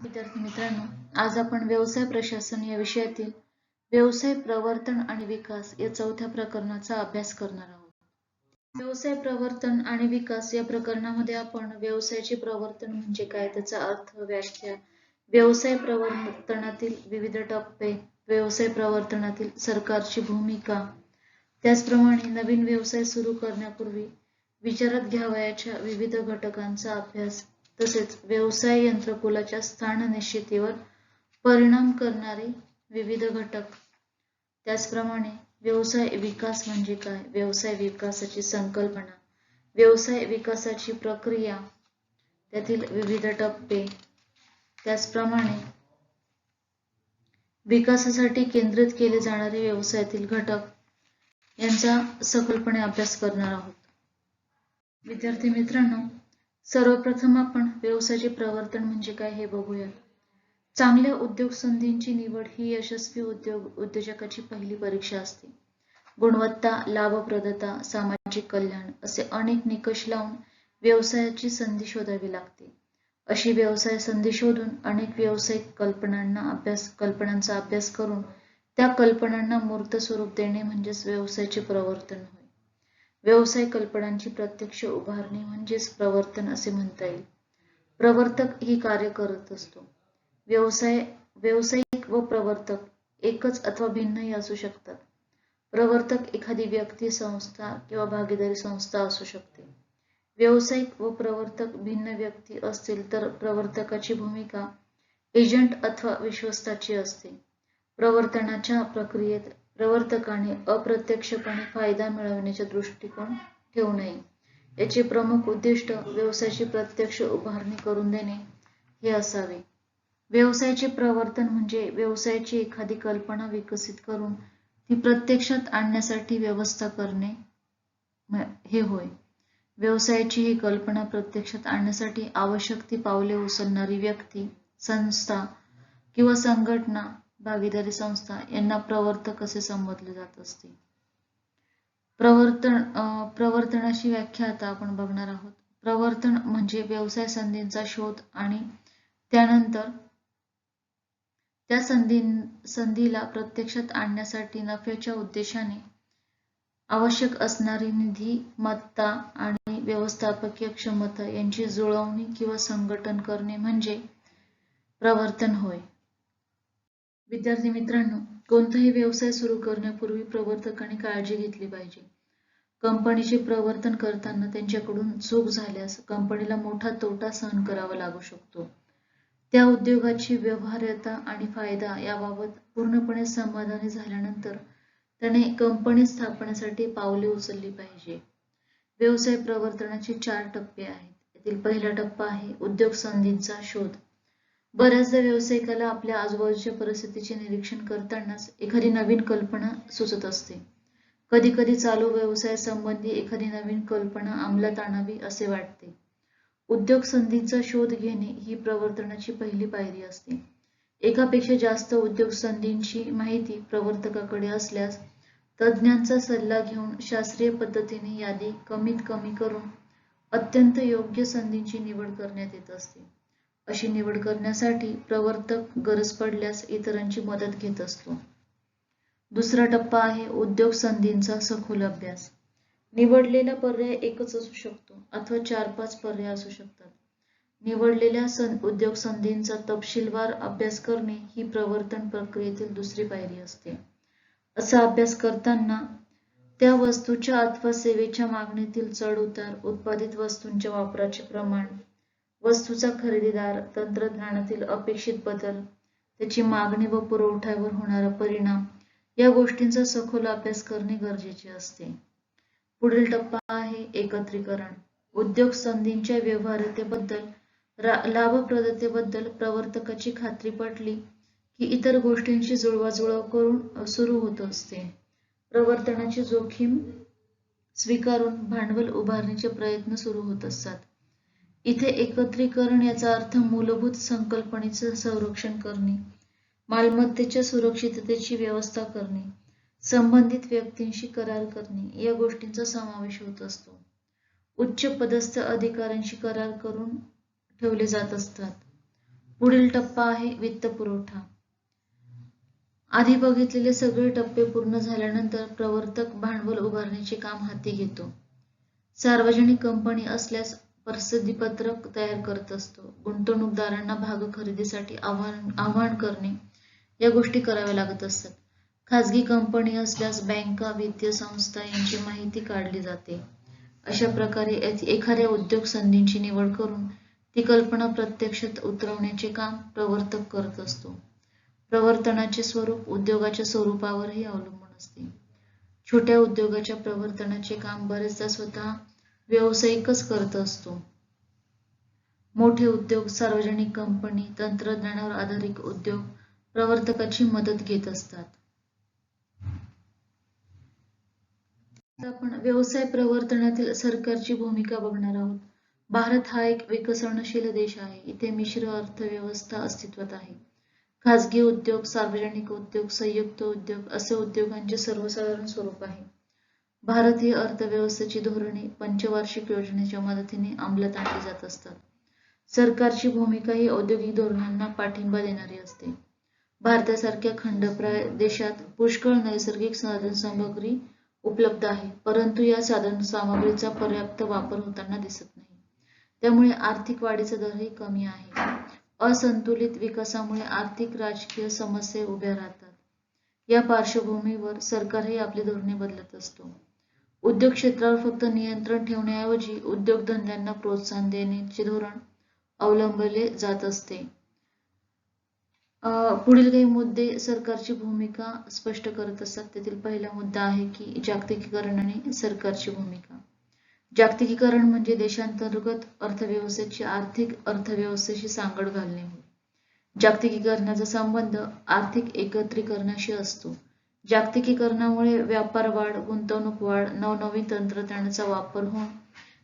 विद्यार्थी मित्रांनो, आज आपण व्यवसाय प्रशासन या विषयातील व्यवसाय प्रवर्तन आणि विकास या चौथ्या प्रकरणाचा अभ्यास करणार आहोत. व्यवसाय प्रवर्तन आणि विकास या प्रकरणामध्ये आपण व्यवसायाचे प्रवर्तन म्हणजे काय, त्याचा अर्थ, व्याख्या, व्यवसाय प्रवर्तनातील विविध टप्पे, व्यवसाय प्रवर्तनातील सरकारची भूमिका, त्याचप्रमाणे नवीन व्यवसाय सुरू करण्यापूर्वी विचारात घ्यावयाच्या विविध घटकांचा अभ्यास, तसेच व्यवसाय यंत्रकुलाच्या स्थान निश्चितीवर परिणाम करणारे विविध घटक, त्याचप्रमाणे व्यवसाय विकास म्हणजे काय, व्यवसाय विकासाची संकल्पना, व्यवसाय विकासाची प्रक्रिया, त्यातील विविध टप्पे, त्याचप्रमाणे विकासासाठी केंद्रित केले जाणारे व्यवसायातील घटक यांचा सखोलपणे अभ्यास करणार आहोत. विद्यार्थी मित्रांनो, सर्वप्रथम आपण व्यवसायाचे प्रवर्तन म्हणजे काय हे बघूया. चांगल्या उद्योग संधींची निवड ही यशस्वी उद्योजकाची पहिली परीक्षा असते. गुणवत्ता, लाभप्रदता, सामाजिक कल्याण असे अनेक निकष लावून व्यवसायाची संधी शोधावी लागते. अशी व्यवसाय संधी शोधून अनेक व्यावसायिक कल्पनांचा अभ्यास करून त्या कल्पनांना मूर्त स्वरूप देणे म्हणजेच व्यवसायाचे प्रवर्तन होय. व्यवसाय कल्पनांची प्रत्यक्ष उभारणी म्हणजेच प्रवर्तन असे म्हणता येईल. प्रवर्तक ही कार्य करत असतो. व्यावसायिक व प्रवर्तक एकच अथवा भिन्नही असू शकतात. प्रवर्तक एखादी व्यक्ती, संस्था किंवा भागीदारी संस्था असू शकते. व्यावसायिक व प्रवर्तक भिन्न व्यक्ती असतील तर प्रवर्तकाची भूमिका एजंट अथवा विश्वस्ताची असते. प्रवर्तनाच्या प्रक्रियेत प्रवर्तकाने अप्रत्यक्षपणे फायदा मिळवण्याचा दृष्टिकोन ठेवू नये. याचे प्रमुख उद्दिष्ट व्यवसायाची प्रत्यक्ष उभारणी करून देणे हे असावे. व्यवसायाचे प्रवर्तन म्हणजे व्यवसायाची एखादी कल्पना विकसित करून ती प्रत्यक्षात आणण्यासाठी व्यवस्था करणे हे होय. व्यवसायाची ही कल्पना प्रत्यक्षात आणण्यासाठी आवश्यक ती पावले उचलणारी व्यक्ती, संस्था किंवा संघटना, भागीदारी संस्था यांना प्रवर्तक असे संबोधले जात असते. प्रवर्तनाची व्याख्या आता आपण बघणार आहोत. प्रवर्तन म्हणजे व्यवसाय संधींचा शोध आणि त्यानंतर त्या संधीला प्रत्यक्षात आणण्यासाठी नफ्याच्या उद्देशाने आवश्यक असणारी निधी, मत्ता आणि व्यवस्थापकीय क्षमता यांची जुळवणी किंवा संघटन करणे म्हणजे प्रवर्तन होय. विद्यार्थी मित्रांनो, कोणताही व्यवसाय सुरू करण्यापूर्वी प्रवर्तकाने काळजी घेतली पाहिजे. कंपनीचे प्रवर्तन करताना त्यांच्याकडून चूक झाल्यास कंपनीला मोठा तोटा सहन करावा लागू शकतो. त्या उद्योगाची व्यवहार्यता आणि फायदा याबाबत पूर्णपणे समाधानी झाल्यानंतर त्याने कंपनी स्थापनेसाठी पावले उचलली पाहिजे. व्यवसाय प्रवर्तनाचे 4 टप्पे आहेत. यातील पहिला टप्पा आहे उद्योग संधींचा शोध. बऱ्याचदा व्यावसायिकाला आपल्या आजूबाजूच्या परिस्थितीचे निरीक्षण करतानाच एखादी नवीन कल्पना सुचत असते. कधी कधी चालू व्यवसायासंबंधी एखादी नवीन कल्पना अंमलात आणावी असे वाटते. उद्योग संधींचा शोध घेणे ही प्रवर्तनाची पहिली पायरी असते. एकापेक्षा जास्त उद्योग संधींची माहिती प्रवर्तकाकडे असल्यास तज्ज्ञांचा सल्ला घेऊन शास्त्रीय पद्धतीने यादी कमीत कमी करून अत्यंत योग्य संधींची निवड करण्यात येत असते. अशी निवड करण्यासाठी प्रवर्तक गरज पडल्यास इतरांची मदत घेत असतो. दुसरा टप्पा आहे उद्योग संधींचा सखोल अभ्यास. निवडलेला पर्याय एकच असू शकतो अथवा 4-5 पर्याय असू शकतात. निवडलेल्या उद्योग संधींचा तपशीलवार अभ्यास करणे ही प्रवर्तन प्रक्रियेतील दुसरी पायरी असते. असा अभ्यास करताना त्या वस्तूच्या अथवा सेवेच्या मागणीतील चढ-उतार, उत्पादित वस्तूंच्या वापराचे प्रमाण, वस्तूचा खरेदीदार, तंत्रज्ञानातील अपेक्षित बदल, त्याची मागणी व पुरवठ्यावर होणारा परिणाम या गोष्टींचा सखोल अभ्यास करणे गरजेचे असते. पुढील टप्पा आहे एकत्रीकरण. उद्योग संधींच्या व्यवहार्यतेबद्दल, लाभप्रदतेबद्दल प्रवर्तकाची खात्री पटली की इतर गोष्टींची जुळवाजुळव करून सुरू होत असते. प्रवर्तनाची जोखीम स्वीकारून भांडवल उभारणीचे प्रयत्न सुरू होत असतात. इथे एकत्रीकरण याचा अर्थ मूलभूत संकल्पनेचे संरक्षण करणे, मालमत्तेच्या सुरक्षिततेची व्यवस्था करणे, संबंधित व्यक्तींशी करार करणे या गोष्टींचा समावेश होत असतो. उच्च पदस्थ अधिकाऱ्यांशी करार करून ठेवले जात असतात. पुढील टप्पा आहे वित्त पुरवठा. आधी बघितलेले सगळे टप्पे पूर्ण झाल्यानंतर प्रवर्तक भांडवल उभारण्याचे काम हाती घेतो. सार्वजनिक कंपनी असल्यास प्रसिद्धीपत्रक तयार करत असतो. गुंतवणूकदारांना भाग खरेदीसाठी आवाहन करणे या गोष्टी कराव्या लागत असतात. खाजगी कंपनी असल्यास बँका, वित्तीय संस्था यांची माहिती काढली जाते. अशा प्रकारे एखाद्या उद्योग संधींची निवड करून ती कल्पना प्रत्यक्षात उतरवण्याचे काम प्रवर्तक करत असतो. प्रवर्तनाचे स्वरूप उद्योगाच्या स्वरूपावरही अवलंबून असते. छोट्या उद्योगाच्या प्रवर्तनाचे काम बरेचदा स्वतः व्यावसायिकच करत असतो. मोठे उद्योग, सार्वजनिक कंपनी, तंत्रज्ञानावर आधारित उद्योग प्रवर्तकाची मदत घेत असतात. आपण व्यवसाय प्रवर्तनातील सरकारची भूमिका बघणार आहोत. भारत हा एक विकसनशील देश आहे. इथे मिश्र अर्थव्यवस्था अस्तित्वात आहे. खाजगी उद्योग, सार्वजनिक उद्योग, संयुक्त उद्योग असे उद्योगांचे सर्वसाधारण स्वरूप आहे. भारतीय अर्थव्यवस्थेची धोरणे पंचवार्षिक योजनेच्या मदतीने अंमलात आणली जात असतात. सरकारची भूमिका ही औद्योगिक धोरणांना पाठिंबा देणारी असते. भारतासारख्या खंडप्राय देशात पुष्कळ नैसर्गिक साधनसामग्री उपलब्ध आहे, परंतु या साधनसामग्रीचा पर्याप्त वापर होताना दिसत नाही. त्यामुळे आर्थिक वाढीचा दरही कमी आहे. असंतुलित विकासामुळे आर्थिक राजकीय समस्या उभ्या राहतात. या पार्श्वभूमीवर सरकारही आपली धोरणे बदलत असतो. उद्योग क्षेत्रावर फक्त नियंत्रण ठेवण्याऐवजी उद्योगधंद्यांना प्रोत्साहन देण्याचे धोरण अवलंबले जात असते. पुढील काही मुद्दे सरकारची भूमिका स्पष्ट करत असतात. त्यातील पहिला मुद्दा आहे की जागतिकीकरण आणि सरकारची भूमिका. जागतिकीकरण म्हणजे देशांतर्गत अर्थव्यवस्थेची आर्थिक अर्थव्यवस्थेशी सांगड घालणे. जागतिकीकरणाचा संबंध आर्थिक एकत्रीकरणाशी असतो. जागतिकीकरणामुळे व्यापार वाढ, गुंतवणूक वाढ, नवनवीन तंत्रज्ञानाचा वापर होऊन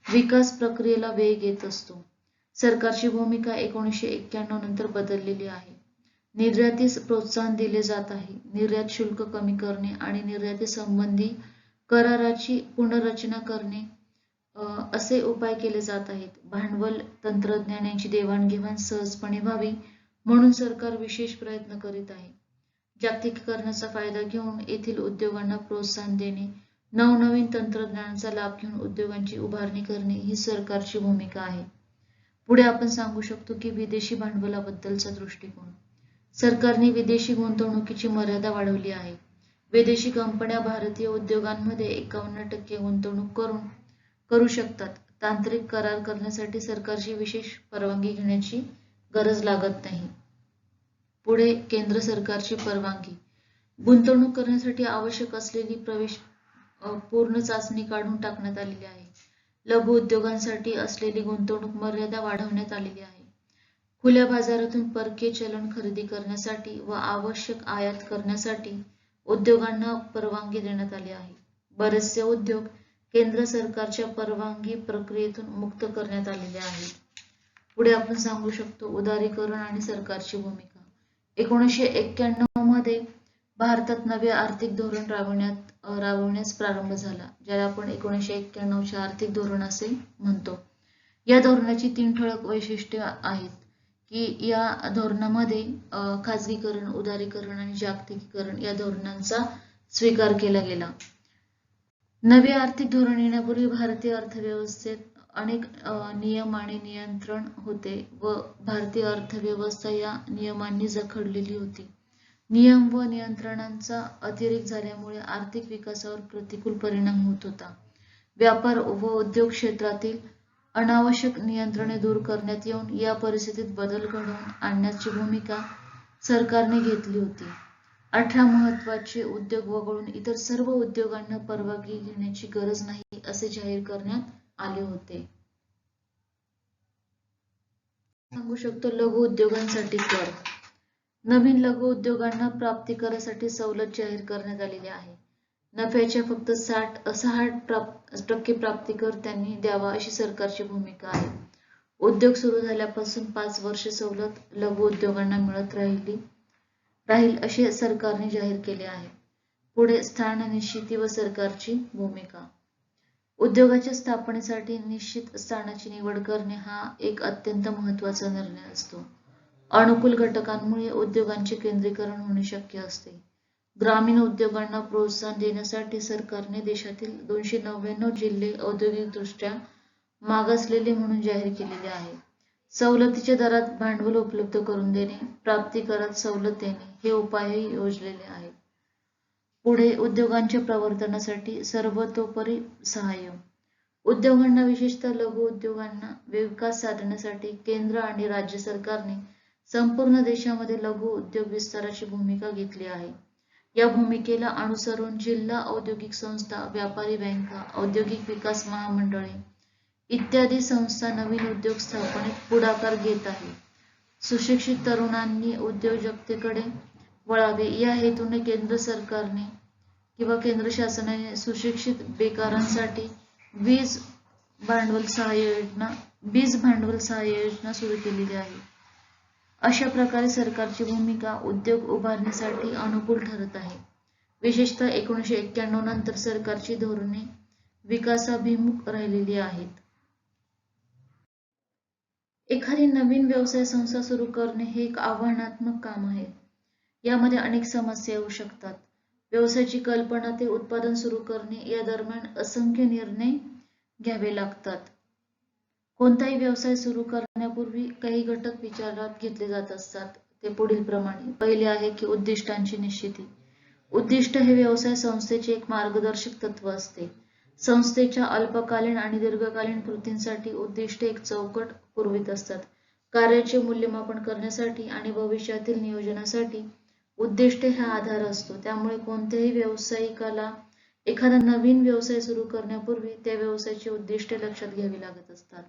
विकास प्रक्रियेला वेग येत असतो. सरकारची भूमिका 1991 नंतर बदललेली आहे. निर्यातीस प्रोत्साहन दिले जात आहे. निर्यात शुल्क कमी करणे आणि निर्यातीसंबंधी कराराची पुनर्रचना करणे असे उपाय केले जात आहेत. भांडवल, तंत्रज्ञान यांची देवाणघेवाण सहजपणे व्हावी म्हणून सरकार विशेष प्रयत्न करीत आहे. जागतिकीकरणाचा फायदा घेऊन येथील उद्योगांना प्रोत्साहन देणे, नवनवीन तंत्रज्ञानाचा लाभ घेऊन उद्योगांची उभारणी करणे ही सरकारची भूमिका आहे. पुढे आपण सांगू शकतो की विदेशी भांडवलाबद्दलचा दृष्टिकोन. सरकारने विदेशी गुंतवणुकीची मर्यादा वाढवली आहे. विदेशी कंपन्या भारतीय उद्योगांमध्ये 51% गुंतवणूक करू शकतात. तांत्रिक करार करण्यासाठी सरकारची विशेष परवानगी घेण्याची गरज लागत नाही. पुढे केंद्र सरकारची परवानगी. गुंतवणूक करण्यासाठी आवश्यक असलेली प्रवेश पूर्ण चाचणी काढून टाकण्यात आलेली आहे. लघु उद्योगांसाठी असलेली गुंतवणूक मर्यादा वाढवण्यात आलेली आहे. खुल्या बाजारातून परकीय चलन खरेदी करण्यासाठी व आवश्यक आयात करण्यासाठी उद्योगांना परवानगी देण्यात आली आहे. बरेचसे उद्योग केंद्र सरकारच्या परवानगी प्रक्रियेतून मुक्त करण्यात आलेले आहेत. पुढे आपण सांगू शकतो उदारीकरण आणि सरकारची भूमिका. 1991 मध्ये भारतात नवे आर्थिक धोरण राबवण्यास प्रारंभ झाला, ज्याला आपण 1991चे आर्थिक धोरण असे म्हणतो. या धोरणाची 3 ठळक वैशिष्ट्ये आहेत की या धोरणामध्ये खाजगीकरण, उदारीकरण आणि जागतिकीकरण या धोरणांचा स्वीकार केला गेला. नवे आर्थिक धोरण येण्यापूर्वी भारतीय अर्थव्यवस्थेत अनेक नियम आणि नियंत्रण होते व भारतीय अर्थव्यवस्था या नियमांनी जखडलेली होती. नियम व नियंत्रणांचा अतिरेक झाल्यामुळे आर्थिक विकासावर प्रतिकूल परिणाम होत होता. व्यापार व उद्योग क्षेत्रातील अनावश्यक नियंत्रणे दूर करण्यात येऊन या परिस्थितीत बदल घडवून आणण्याची भूमिका सरकारने घेतली होती. 18 महत्त्वाचे उद्योग वगळून इतर सर्व उद्योगांना परवानगी घेण्याची गरज नाही असे जाहीर करण्यात आले होते. सांगू शकतो लघु उद्योगांसाठी कर. नवीन लघु उद्योगांना प्राप्तिकरासाठी सवलत जाहीर करण्यात आलेली आहे. नफ्याच्या फक्त 60% प्राप्तिकर त्यांनी द्यावा अशी सरकारची भूमिका आहे. उद्योग सुरू झाल्यापासून 5 वर्षे सवलत लघु उद्योगांना मिळत राहील असे सरकारने जाहीर केले आहे. पुढे स्थान निश्चिती व सरकारची भूमिका. उद्योगाच्या स्थापनेसाठी निश्चित स्थानाची निवड करणे हा एक अत्यंत महत्त्वाचा निर्णय असतो. अनुकूल घटकांमुळे उद्योगांचे केंद्रीकरण होणे शक्य असते. ग्रामीण उद्योगांना प्रोत्साहन देण्यासाठी सरकारने देशातील 299 जिल्हे औद्योगिकदृष्ट्या मागासलेले म्हणून जाहीर केलेले आहे. सवलतीच्या दरात भांडवल उपलब्ध करून देणे, प्राप्ती करात सवलत देणे हे उपायही योजलेले आहेत. पुढे उद्योगांच्या प्रवर्तनासाठी सर्वतोपरी सहाय्य. उद्योगांना विशेषतः लघु उद्योगांना विकास साधण्यासाठी केंद्र आणि राज्य सरकारने संपूर्ण देशामध्ये लघु उद्योग विस्ताराची भूमिका घेतली आहे. या भूमिकेला अनुसरून जिल्हा औद्योगिक संस्था, व्यापारी बँका, औद्योगिक विकास महामंडळे इत्यादी संस्था नवीन उद्योग स्थापनेत पुढाकार घेत आहेत. सुशिक्षित तरुणांनी उद्योजकतेकडे वळावे या हेतूने केंद्र सरकारने किंवा केंद्र शासनाने सुशिक्षित बेकारांसाठी बीज भांडवल सहाय्य योजना सुरू केलेली आहे. अशा प्रकारे सरकारची भूमिका उद्योग उभारणीसाठी अनुकूल ठरत आहे. विशेषतः 1991 नंतर सरकारची धोरणे विकासाभिमुख राहिलेली आहेत. एखादी नवीन व्यवसाय संस्था सुरू करणे हे एक आव्हानात्मक काम आहे. यामध्ये अनेक समस्या येऊ शकतात. व्यवसायाची कल्पना ते उत्पादन सुरू करणे या दरम्यान असंख्य निर्णय घ्यावे लागतात. कोणताही व्यवसाय सुरू करण्यापूर्वी काही घटक विचारात घेतले जात असतात. ते पुढील प्रमाणे. पहिले आहे की उद्दिष्टांची निश्चिती. उद्दिष्ट हे व्यवसाय संस्थेचे एक मार्गदर्शक तत्व असते. संस्थेच्या अल्पकालीन आणि दीर्घकालीन कृतींसाठी उद्दिष्टे एक चौकट पुरवित असतात. कार्याचे मूल्यमापन करण्यासाठी आणि भविष्यातील नियोजनासाठी उद्दिष्टे हा आधार असतो. त्यामुळे कोणत्याही व्यावसायिकाला एखादा नवीन व्यवसाय सुरू करण्यापूर्वी त्या व्यवसायाची उद्दिष्टे लक्षात घ्यावी लागत असतात.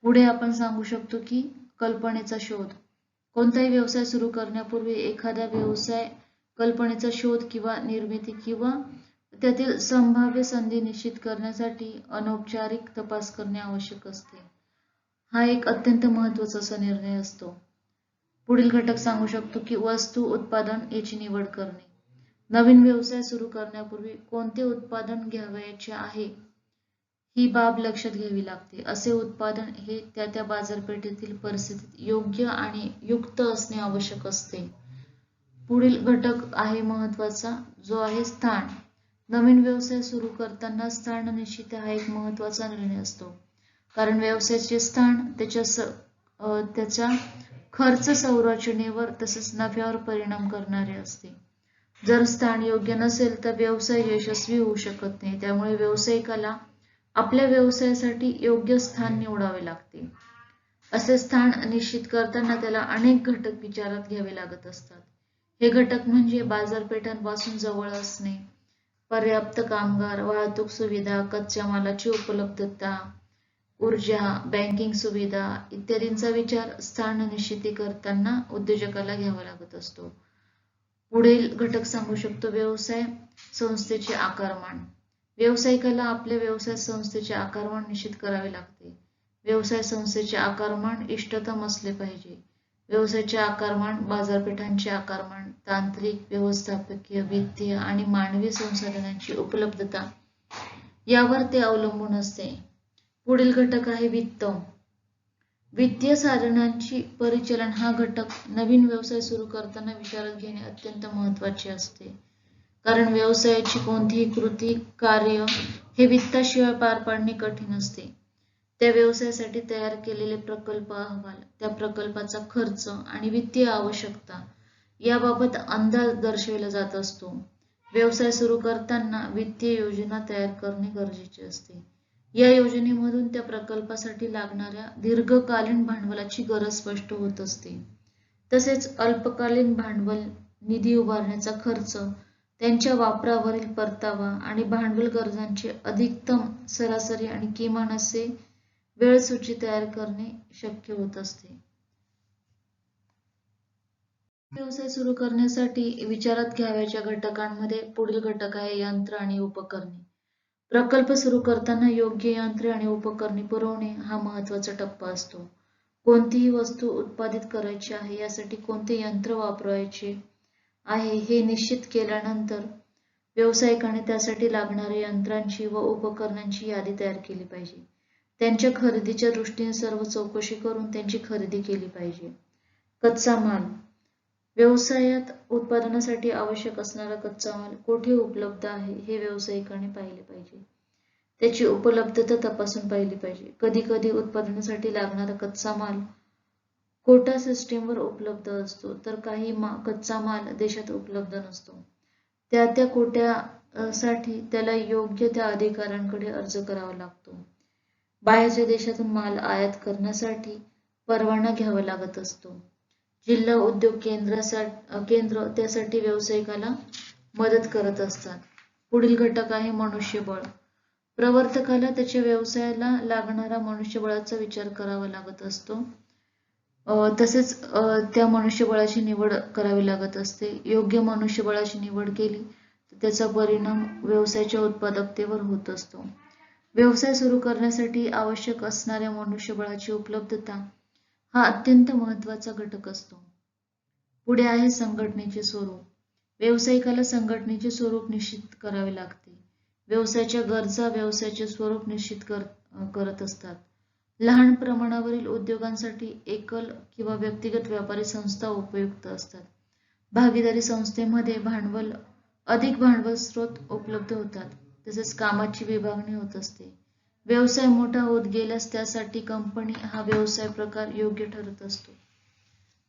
पुढे आपण सांगू शकतो की कल्पनेचा शोध. कोणताही व्यवसाय सुरू करण्यापूर्वी एखाद्या व्यवसाय कल्पनेचा शोध किंवा निर्मिती किंवा त्यातील संभाव्य संधी निश्चित करण्यासाठी अनौपचारिक तपास करणे आवश्यक असते. हा एक अत्यंत महत्त्वाचा असा निर्णय असतो. पुढील घटक सांगू शकतो की वस्तू उत्पादन याची निवड करणे. नवीन व्यवसाय सुरू करण्यापूर्वी कोणते उत्पादन घ्यावयाचे आहे ही बाब लक्षात घ्यावी लागते. असे उत्पादन हे त्या बाजारपेठेतील परिस्थितीत योग्य आणि युक्त असणे आवश्यक असते. पुढील घटक आहे महत्त्वाचा जो आहे स्थान. नवीन व्यवसाय सुरू करताना स्थान निश्चिती हा एक महत्त्वाचा निर्णय असतो. कारण व्यवसायाचे स्थान त्याच्या खर्च संरचनेवर तसेच नफ्यावर परिणाम करणारे असते. जर स्थान योग्य नसेल तर व्यवसाय यशस्वी होऊ शकत नाही. त्यामुळे व्यावसायिकाला आपल्या व्यवसायासाठी योग्य स्थान निवडावे लागते. असे स्थान निश्चित करताना त्याला अनेक घटक विचारात घ्यावे लागत असतात. हे घटक म्हणजे बाजारपेठांपासून जवळ असणे, पर्याप्त कामगार, वाहतूक सुविधा, कच्च्या मालाची उपलब्धता, ऊर्जा, बँकिंग सुविधा इत्यादींचा विचार स्थान निश्चिती करताना उद्योजकाला घ्यावा लागत असतो. पुढील घटक सांगू शकतो व्यवसाय संस्थेचे आकारमान. व्यावसायिकाला आपल्या व्यवसाय संस्थेचे आकारमान निश्चित करावे लागते. व्यवसाय संस्थेचे आकारमान इष्टतम असले पाहिजे. व्यवसायाचे आकारमान, बाजारपेठांचे आकारमान, तांत्रिक, व्यवस्थापकीय, वित्तीय आणि मानवी संसाधनांची उपलब्धता यावर ते अवलंबून असते. पुढील घटक आहे वित्त. वित्तीय साधनांची परिचालन हा घटक नवीन व्यवसाय सुरू करताना विचारात घेणे अत्यंत महत्त्वाचे असते. कारण व्यवसायाची कोणतीही कृती, कार्य हे वित्ताशिवाय पार पाडणे कठीण असते. त्या व्यवसायासाठी तयार केलेले प्रकल्प अहवाल, त्या प्रकल्पाचा खर्च आणि वित्तीय आवश्यकता याबाबत अंदाज दर्शविला जात असतो. व्यवसाय सुरू करताना वित्तीय योजना तयार करणे गरजेचे असते. या योजनेमधून त्या प्रकल्पासाठी लागणाऱ्या दीर्घकालीन भांडवलाची गरज स्पष्ट होत असते. तसेच अल्पकालीन भांडवल, निधी उभारण्याचा खर्च, त्यांच्या वापरावरील परतावा आणि भांडवल गरजांचे अधिकतम, सरासरी आणि किमान असे वेळसूची तयार करणे शक्य होत असते. व्यवसाय सुरू करण्यासाठी विचारात घ्यावयाच्या घटकांमध्ये पुढील घटक आहे यंत्र आणि उपकरणे. प्रकल्प सुरू करताना योग्य यंत्रे आणि उपकरणे पुरवणे हा महत्त्वाचा टप्पा असतो. कोणतीही वस्तू उत्पादित करायची आहे यासाठी कोणते यंत्र वापरायचे आहे हे निश्चित केल्यानंतर व्यावसायिकाने त्यासाठी लागणाऱ्या यंत्रांची व उपकरणांची यादी तयार केली पाहिजे. त्यांच्या खरेदीच्या दृष्टीने सर्व चौकशी करून त्यांची खरेदी केली पाहिजे. कच्चा माल. व्यवसायात उत्पादनासाठी आवश्यक असणारा कच्चा माल कोठे उपलब्ध आहे हे व्यावसायिकाने पाहिले पाहिजे. त्याची उपलब्धता तपासून पाहिली पाहिजे. कधी कधी उत्पादनासाठी लागणारा कच्चा माल कोटा सिस्टीमवर उपलब्ध असतो, तर काही कच्चा माल देशात उपलब्ध नसतो. त्या कोट्यासाठी त्याला योग्य त्या अधिकाऱ्यांकडे अर्ज करावा लागतो. बाहेरच्या देशातून माल आयात करण्यासाठी परवाना घ्यावा लागत असतो. जिल्हा उद्योग केंद्र त्यासाठी व्यावसायिकाला मदत करत असतात. पुढील घटक आहे मनुष्यबळ. प्रवर्तकाला त्याच्या व्यवसायाला लागणारा मनुष्यबळाचा विचार करावा लागत असतो. तसेच त्या मनुष्यबळाची निवड करावी लागत असते. योग्य मनुष्यबळाची निवड केली तर त्याचा परिणाम व्यवसायाच्या उत्पादकतेवर होत असतो. व्यवसाय सुरू करण्यासाठी आवश्यक असणाऱ्या मनुष्यबळाची उपलब्धता हा अत्यंत महत्त्वाचा घटक असतो. पुढे आहे संघटनेचे स्वरूप. व्यावसायिकाला संघटनेचे स्वरूप निश्चित करावे लागते. व्यवसायाच्या गरजा व्यवसायाचे स्वरूप निश्चित करत असतात. लहान प्रमाणावरील उद्योगांसाठी एकल किंवा व्यक्तिगत व्यापारी संस्था उपयुक्त असतात. भागीदारी संस्थेमध्ये अधिक भांडवल स्रोत उपलब्ध होतात. तसेच कामाची विभागणी होत असते. व्यवसाय मोठा होत गेल्यास त्यासाठी कंपनी हा व्यवसाय प्रकार योग्य ठरत असतो.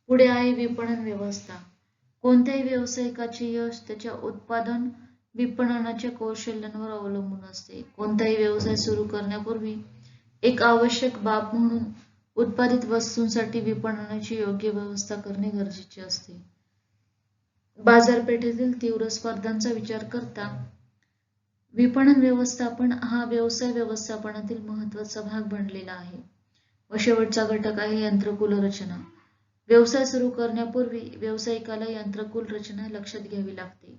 पुढे आहे विपणन व्यवस्था. कोणत्याही व्यावसायिकाचे यश त्याच्या उत्पादन विपणनाच्या कौशल्यांवर अवलंबून असते. कोणताही व्यवसाय सुरू करण्यापूर्वी एक आवश्यक बाब म्हणून उत्पादित वस्तूंसाठी विपणनाची योग्य व्यवस्था करणे गरजेचे असते. बाजारपेठेतील तीव्र स्पर्धांचा विचार करता विपणन व्यवस्थापन हा व्यवसाय व्यवस्थापनातील महत्त्वाचा भाग बनलेला आहे. व शेवटचा घटक आहे यंत्रकुल रचना. व्यवसाय सुरू करण्यापूर्वी व्यावसायिकाला यंत्रकुल रचना लक्षात घ्यावी लागते.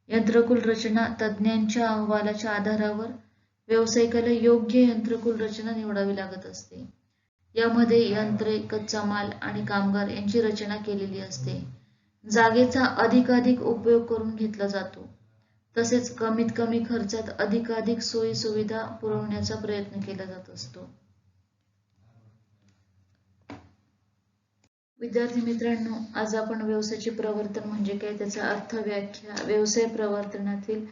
यंत्रकुल रचना तज्ज्ञांच्या अहवालाच्या आधारावर व्यावसायिकाला योग्य यंत्रकुल रचना निवडावी लागत असते. यामध्ये यंत्रे, कच्चा माल आणि कामगार यांची रचना केलेली असते. जागेचा अधिकाधिक उपयोग करून घेतला जातो. तसेच कमीत कमी खर्चात अधिकाधिक सोयी सुविधा पुरवण्याचा प्रयत्न केला जात असतो. विद्यार्थी मित्रांनो, आज आपण व्यवसायाचे प्रवर्तन म्हणजे काय, त्याचा अर्थ, व्याख्या, व्यवसाय प्रवर्तनातील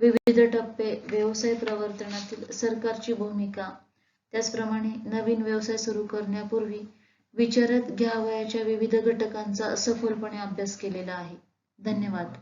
विविध टप्पे, व्यवसाय प्रवर्तनातील सरकारची भूमिका, त्याचप्रमाणे नवीन व्यवसाय सुरू करण्यापूर्वी विचारात घ्यावयाच्या विविध घटकांचा सखोलपणे अभ्यास केलेला आहे. धन्यवाद.